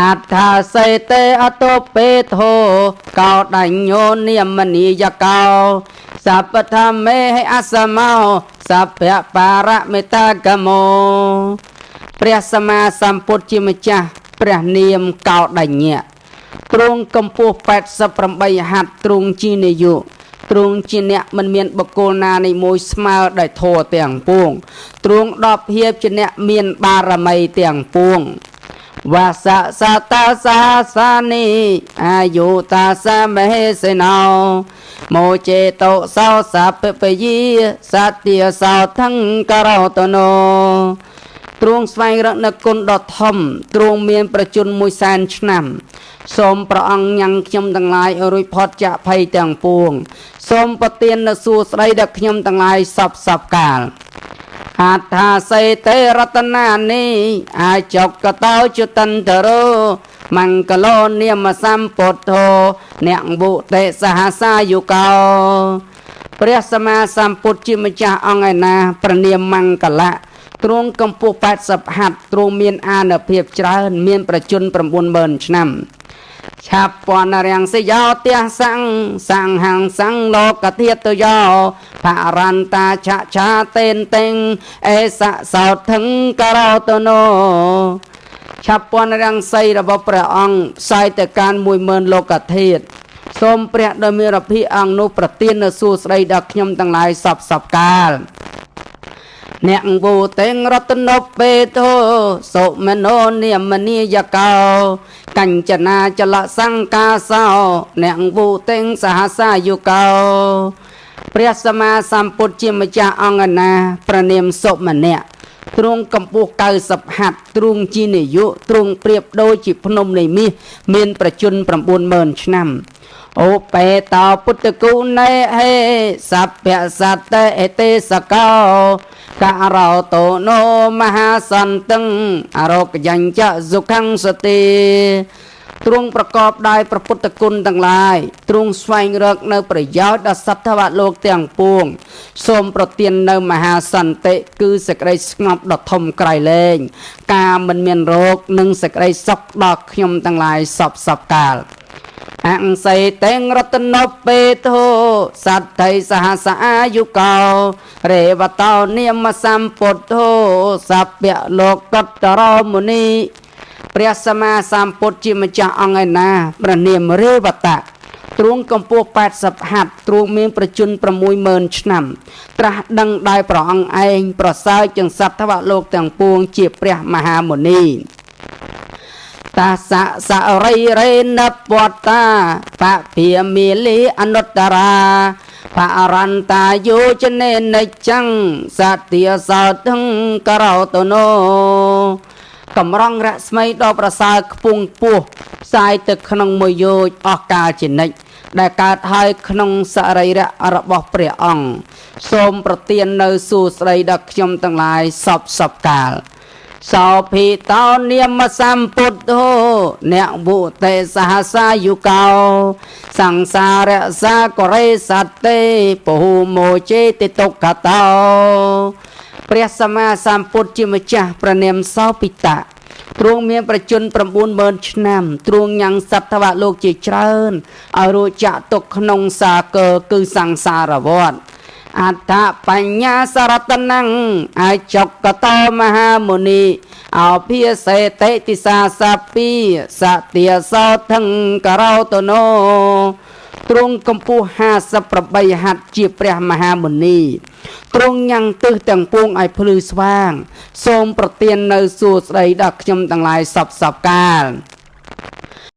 อัฏฐาเสเตอโตเปโทเกาดัญโยเนียมณียเกาสัพพธรรมเมให้อัสเมาสัพพะปาระเมตตากโมព្រះសម្មាសម្ពុទ្ធជាម្ចាស់ព្រះនាមកោដញ្ញៈទ្រង់កម្ពស់88ហត្ថទ្រង់ជានាយកទ្រង់ជាអ្នកមិនមានបុគ្គលណានីមួយស្មើដោយធម៌ទាំងពួងទ្រង់ដប់ហៀបជាអ្នកមានបារមីទាំងពួងវាសៈសតាសាសានីអាយុតាសមហេសេណោโมเจโตสาวสัพพยีสัตติสาวทั้งกรោតโนទ្រង់ស្វែងរកនូវគុណដ៏ធំទ្រង់មានប្រជញ្ញ100,000ឆ្នាំសូមព្រះអង្គញ៉ាំងខ្ញុំទាំងឡាយឲ្យរួចផុតចាកភ័យទាំងពួងសូមប្រទាននូវសួស្តីដល់ខ្ញុំទាំងឡាយសពកាលអត្ថាសេតេរតនានីអាចកតោចតន្តរោមង្គឡោនាមសម្ពុទ្ធោអ្នកបុតេសហសាយុកោព្រះសម្មាសម្ពុទ្ធជាម្ចាស់អង្គឯណាព្រះនាមមង្គលៈទ្រង់កម្ពស់80ហត្ថទ្រង់មានអានុភាពច្រើនមានប្រជញ្ញ90000ឆ្នាំឆាប់ពនរាំងសយោទះសង្ហង្សង្លោកធាតយោបរន្តាឆឆាតេនតេងអេសៈសោថឹងករោតនោឆាប់ពនរាំងសីរបស់ព្រះអង្គផ្សាយទៅកាន់10000លោកធាតុសូមព្រះដ៏មានរភិអង្គនោះប្រទាននូវសួស្តីដល់ខ្ញុំទាំងឡាយសពកាលអ្នកវូតេងរតនបេតោសុមនោនិមនីយកោកញ្ចនាចលសង្កាសោអ្នកវូតេងសហសាយុកោព្រះសម្មាសម្ពុទ្ធជាម្ចាស់អង្គណាព្រះនាមសុមនៈទ្រង់កម្ពស់90ហត្ថទ្រង់ជានាយកទ្រង់ប្រៀបដូចជាភ្នំនៃមាសមានប្រជញ្ញ90000ឆ្នាំអូបេតោពុទ្ធគុណេហេសព្ភសតេអទេសកោករោតោនោមហាសន្តឹងអរោគញ្ញចសុខੰសតិទ្រង់ប្រកបដោយព្រះពុទ្ធគុណទាំងឡាយទ្រង់ស្វែងរកនៅប្រយោជន៍ដល់សត្វលោកទាំងពួងសូមប្រទាននៅមហាសន្តិគឺសេចក្តីស្ងប់ដ៏ធំក្រៃលែងការមិនមានរោគនិងសេចក្តីសុខដល់ខ្ញុំទាំងឡាយសពកាលអង្ស័យតេងរតនបេតោសត្តិសហសាយុកោរេវតោនិមសម្ពុទ្ធោសព្វលោកកតរមុនីព្រះសម្មាសម្ពុទ្ធជាម្ចាស់អង្គឯណាព្រះនាមរេវតៈទ្រង់កម្ពស់80ហត្ថទ្រង់មានប្រជញ្ញ60000ឆ្នាំត្រាស់ដឹងដោយព្រះអង្គឯងប្រសើរជាងសត្វលោកទាំងពួងជាព្រះមហាមុនីតាសៈសរិរេណពតតាបភិមេលីអនុត្តរាបរន្តាយោចនេនិច្ចំសត្យសោថឹងករោតនោកម្រងរស្មីដ៏ប្រសើរខ្ពង់ខ្ពស់ផ្សាយទៅក្នុងមួយយោជអស់កាលជានិច្ចដែលកើតហើយក្នុងសរីរៈរបស់ព្រះអង្គសូមប្រទាននៅសួស្តីដល់ខ្ញុំទាំងឡាយសពកាលសោភិតោនិមសម្ពុទ្ធោអ្នកបុតេសហសាយុកោសង្សារៈសាករេសត្ទេពហុមោចេតិតុកតោព្រះសម្មាសម្ពុទ្ធជាម្ចាស់ព្រះនាមសោភិតៈទ្រង់មានប្រជញ្ញ90000ឆ្នាំទ្រង់ញ៉ាំងសត្វលោកជាច្រើនឲ្យរួចចាក់ទុកក្នុងសាគរគឺសង្សារវដ្តអត្តបញ្ញាសារតនੰអាចកតោមហាមុនីអភិសេតេតិសាសពីសតិសោថឹងករោតនោទ្រង់កម្ពស់58ហត្ថជាព្រះមហាមុនីទ្រង់ញ៉ាំងទិសទាំងពួងឲ្យភ្លឺស្វាងសូមប្រទាននៅសួស្តីដល់ខ្ញុំទាំងឡាយសពកាល